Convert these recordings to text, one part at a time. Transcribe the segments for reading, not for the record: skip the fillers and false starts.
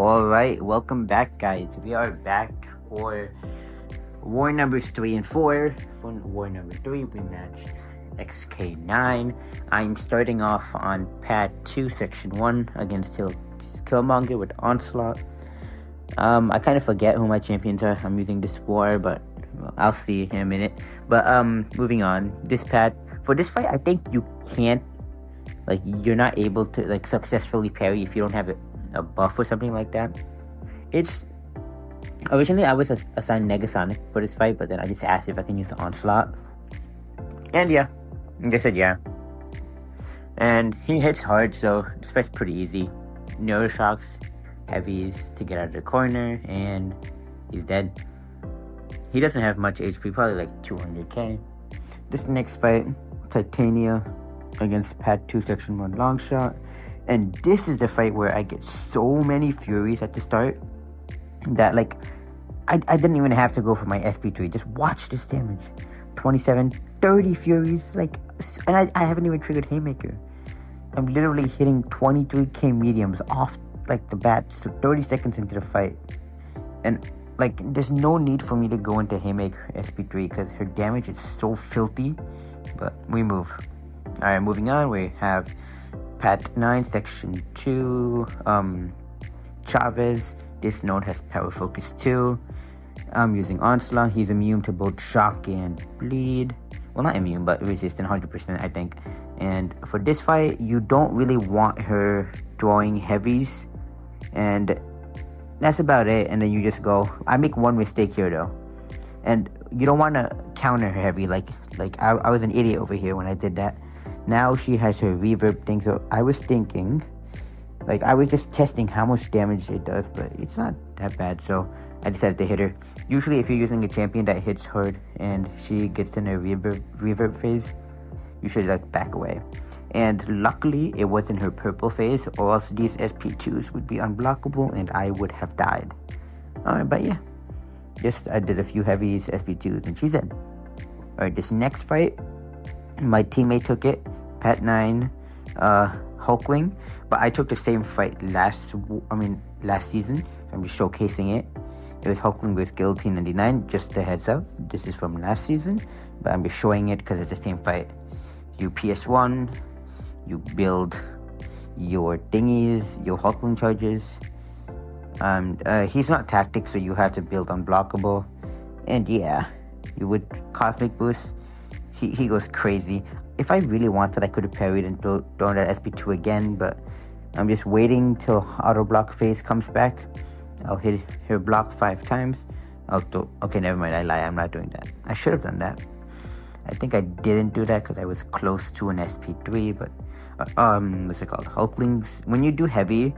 Alright, welcome back, guys. We are back for war numbers 3 and 4. For war number 3, we matched XK9. I'm starting off on pad 2, section 1 against Killmonger with Onslaught. I kind of forget who my champions are. I'm using this war, but I'll see in a minute. But moving on. This pad, for this fight, I think you can't, you're not able to successfully parry if you don't have a buff or something like that. It's originally I was assigned Negasonic for this fight, but then I just asked if I can use the Onslaught, and yeah, they said yeah. And he hits hard, so this fight's pretty easy. Neuroshocks, heavies to get out of the corner, and he's dead. He doesn't have much HP, probably like 200k. This next fight, Titania against pad 2 section 1 Longshot. And this is the fight where I get so many Furies at the start that I didn't even have to go for my SP3. Just watch this damage. 27, 30 Furies, and I haven't even triggered Haymaker. I'm literally hitting 23k mediums off the bat, so 30 seconds into the fight. And there's no need for me to go into Haymaker SP3 because her damage is so filthy. But we move. Alright, moving on, we have Pad 9, Section 2, Chavez. This node has Power Focus 2. I'm using Onslaught. He's immune to both Shock and Bleed. Well, not immune, but resistant 100%, I think. And for this fight, you don't really want her throwing heavies. And that's about it. And then you just go. I make one mistake here, though. And you don't want to counter her heavy. I was an idiot over here when I did that. Now she has her reverb thing, so I was thinking, I was just testing how much damage it does, but it's not that bad, so I decided to hit her. Usually if you're using a champion that hits hard and she gets in a reverb phase, you should back away. And luckily it wasn't her purple phase, or else these SP2s would be unblockable and I would have died. Alright, but yeah, I did a few heavies, SP2s, and she's dead. Alright, this next fight, my teammate took it, Pet 9, Hulkling, but I took the same fight last season. I'm just showcasing it. It was Hulkling with Guillotine 99, just a heads up. This is from last season, but I'm just showing it because it's the same fight. You PS1, you build your thingies, your Hulkling charges. He's not tactic, so you have to build unblockable. And yeah, you would Cosmic Boost. He goes crazy. If I really wanted, I could have parried and thrown that SP2 again, but I'm just waiting till auto block phase comes back. I'll hit her block 5 times. Okay, never mind, I lie, I'm not doing that. I should have done that. I think I didn't do that because I was close to an SP3, but what's it called? Hulklings, when you do heavy,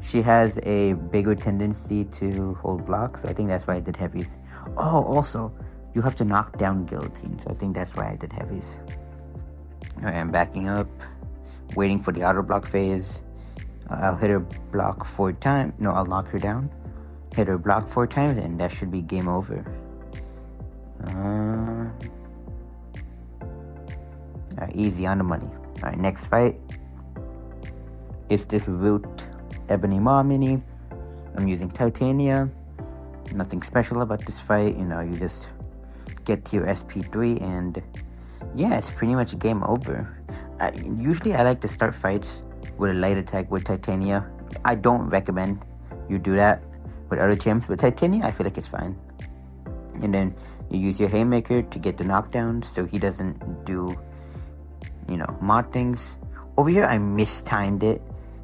she has a bigger tendency to hold blocks, so I think that's why I did heavies. Oh, also, you have to knock down Guillotine, so I think that's why I did heavies. Alright, I'm backing up, waiting for the auto block phase. I'll hit her block 4 times. No, I'll knock her down. Hit her block 4 times, and that should be game over. Easy on the money. Alright, next fight. It's this Root Ebony Maw mini. I'm using Titania. Nothing special about this fight. You just get to your SP3 and yeah, it's pretty much game over. Usually I like to start fights with a light attack with Titania. I don't recommend you do that with other champs. With Titania, I feel like it's fine. And then you use your Haymaker to get the knockdown so he doesn't do, mod things. Over here, I mistimed it.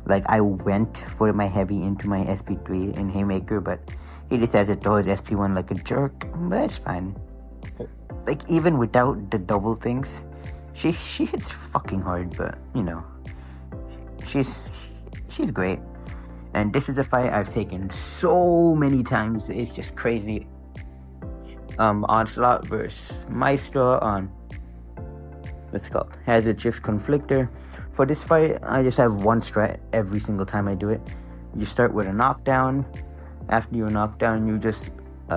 I went for my heavy into my SP3 in Haymaker, but he decided to throw his SP1 like a jerk. But it's fine. Even without the double things, she hits fucking hard, but she's great. And this is a fight I've taken so many times, it's just crazy. Onslaught versus Maestro on what's it called? Hazard Shift Conflictor. For this fight, I just have one strat every single time I do it. You start with a knockdown. After you knock down, you just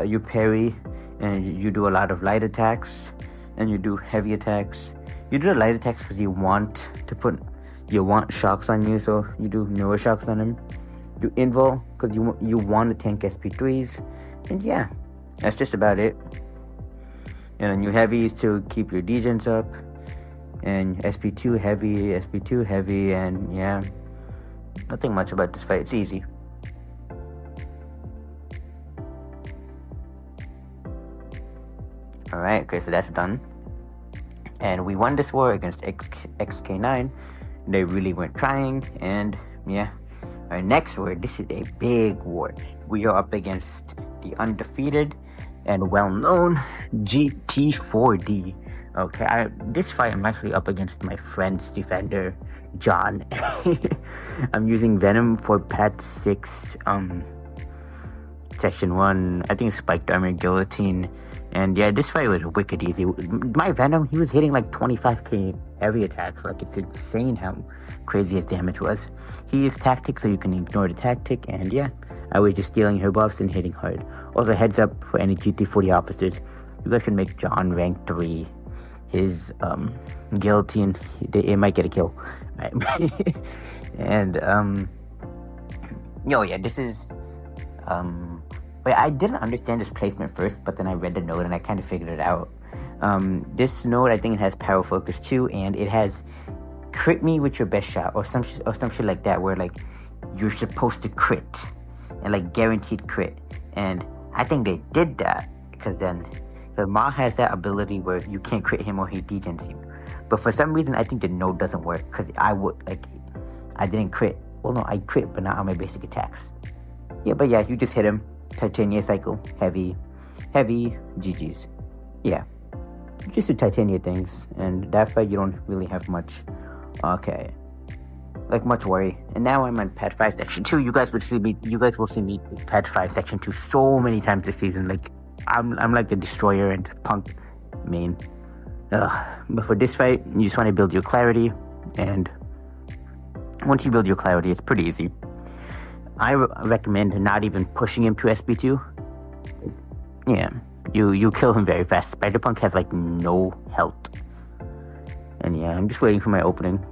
you parry. And you do a lot of light attacks, and you do heavy attacks. You do the light attacks because you want shocks on you, so you do newer shocks on him. do invul because you want to tank SP3s, and yeah, that's just about it. And then you heavies to keep your degens up, and SP2 heavy, and yeah, nothing much about this fight. It's easy. Alright, okay, so that's done. And we won this war against XK9. They really weren't trying, and yeah. Our next war, this is a big war. We are up against the undefeated and well-known GT40. Okay, this fight I'm actually up against my friend's defender, John. I'm using Venom for Pat 6, Section 1, I think Spiked Armor, Guillotine. And yeah, this fight was wicked easy. My Venom, he was hitting like 25k heavy attacks. Like, it's insane how crazy his damage was. He is tactic, so you can ignore the tactic. And yeah, I was just stealing her buffs and hitting hard. Also, heads up for any GT40 officers, you guys can make John rank 3. His Guillotine, it might get a kill. Right? And yeah, this is wait, I didn't understand this placement first, but then I read the note and I kind of figured it out. This node, I think it has Power Focus 2, and it has crit me with your best shot, or some shit like that, where like you're supposed to crit and like guaranteed crit. And I think they did that because Ma has that ability where you can't crit him or he degens you. But for some reason, I think the node doesn't work because I didn't crit. Well, no, I crit, but not on my basic attacks. Yeah, but yeah, you just hit him. Titania cycle, heavy, GG's. Yeah, just do Titania things, and that fight you don't really have much, much worry. And now I'm on Patch 5 Section 2. You guys will see me Patch 5 Section 2 so many times this season. Like, I'm like the destroyer and punk main. But for this fight, you just want to build your clarity, and once you build your clarity, it's pretty easy. I recommend not even pushing him to SP2. Yeah, you kill him very fast. Spider-Punk has like no health. And yeah, I'm just waiting for my opening.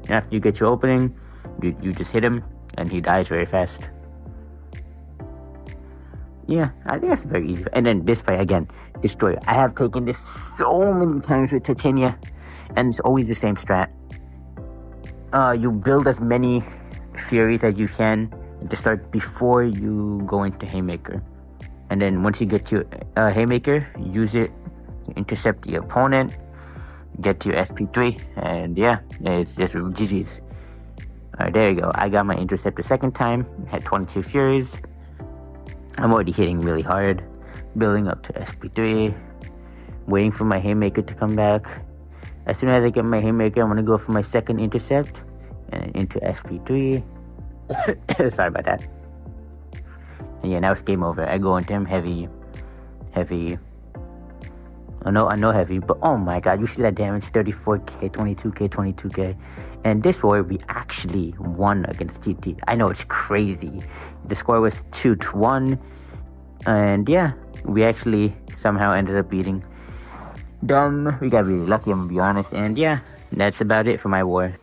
And after you get your opening, you just hit him and he dies very fast. Yeah, I think that's very easy. And then this fight again, Destroyer. I have taken this so many times with Titania, and it's always the same strat. You build as many Furies as you can to start before you go into Haymaker, and then once you get to Haymaker, use it to intercept the opponent, get to your SP3, and yeah, it's just GG's. Alright, there you go. I got my intercept the second time, had 22 Furies. I'm already hitting really hard, building up to SP3, waiting for my Haymaker to come back. As soon as I get my Haymaker, I'm gonna go for my second intercept and into SP3. Sorry about that. And yeah, now it's game over. I go into him heavy. I know heavy, but oh my god, you see that damage? 34k, 22k. And this war, we actually won against GT. I know, it's crazy. The score was 2-1. And yeah, we actually somehow ended up beating them. We got really lucky, I'm gonna be honest. And yeah, that's about it for my war.